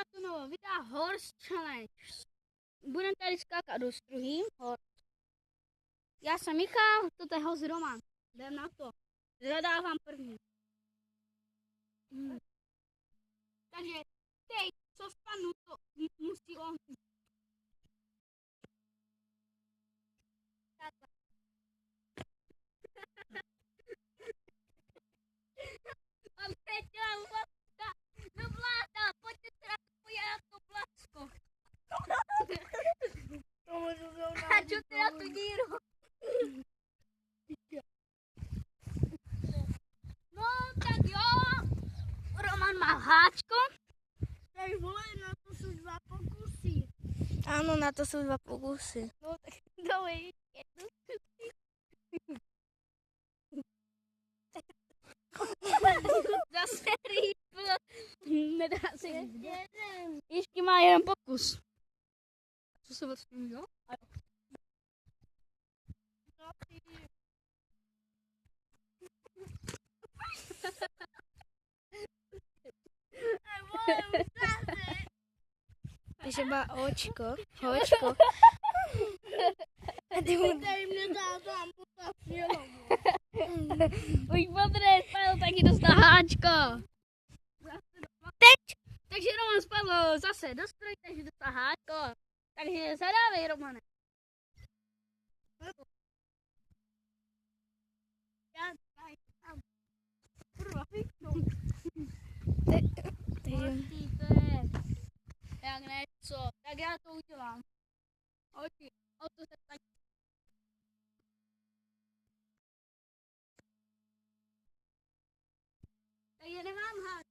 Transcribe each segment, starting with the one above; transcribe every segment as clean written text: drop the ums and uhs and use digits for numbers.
to novo vydá Horse Challenge. Budeme tady skákat do struhý. Já jsem Michal, toto je host Roman. Jdem na to. Zadávám první. Takže teď, co spadnu, to musí on. A teď dělám vláska. No vláda, pojďte se na to podívat to vlásko. A čo ty na tu díru? No, tak jo. Roman má háčko. Tak vole, na to jsou 2 pokusy. Ano, na to jsou 2 pokusy. No, tak dole jednu. Zase rýpl. Nedá se Jeden. ještě má jeden pokus. Co se vlastně jo? Takže má očko. Hočko. A ty mu... Tady mě tam potafilo. Už poprvé spadl, taky dostal háčko. Teď! Takže Roman spadl zase do stroje, takže dostal háčko. Takže zadávej, Romane. Já tam. Jak něco, tak já to udělám. Oči, o to se tak. Takže nemám háč.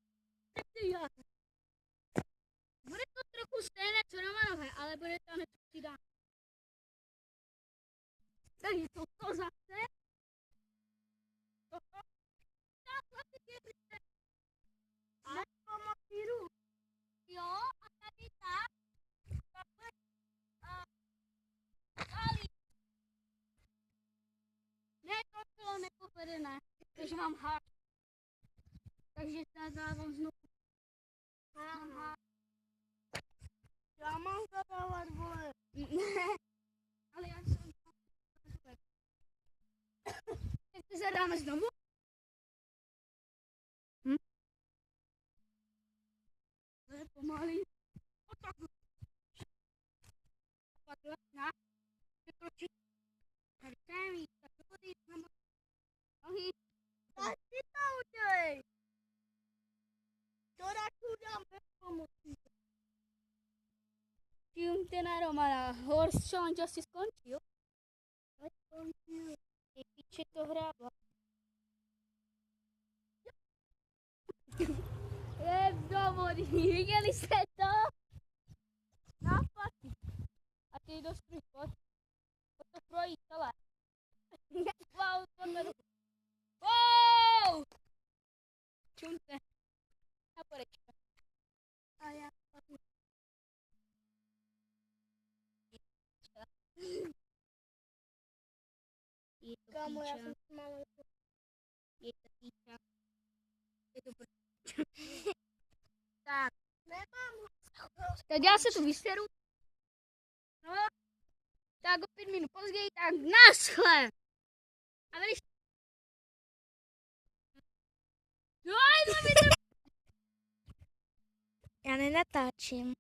Bude to trochu stejné, co Romanové, ale bude tam něco přidá. Takže to zase. Toto. Tak vlastně je přijde. Ale pamatuju. Jo, a tady tak. Takhle. Ali. Ne, to bylo nepovedené, takže mám háč. Takže zadávám znovu. Mám háč. Já mám zadávat, vole. Ne, ale já jsem super. Tak si zadáme znovu. To je pomalý. O tak. Padla na. Překročit. Tady témí. Tak dohodí na nohy. Tak si to udělej. To radši dám bez pomoci. Tímte na Romana. Horse Challenge asi skončil. Skončil. Ty piče to hrábla. Je do vody. Viděli jste to? Na paty. A ty do strych, pojď. Pojď to projít celé. Wow, to nedo. Wow! Čumte. Na porečka. A já padu. Je to Kámo, já píča. jsem si malý. Je to píča. Je to tak. Nemám. Tak já se tu vyseru. No, tak o 5 minut později, tak naschle. A vidíš? Jo, Já nenatáčím.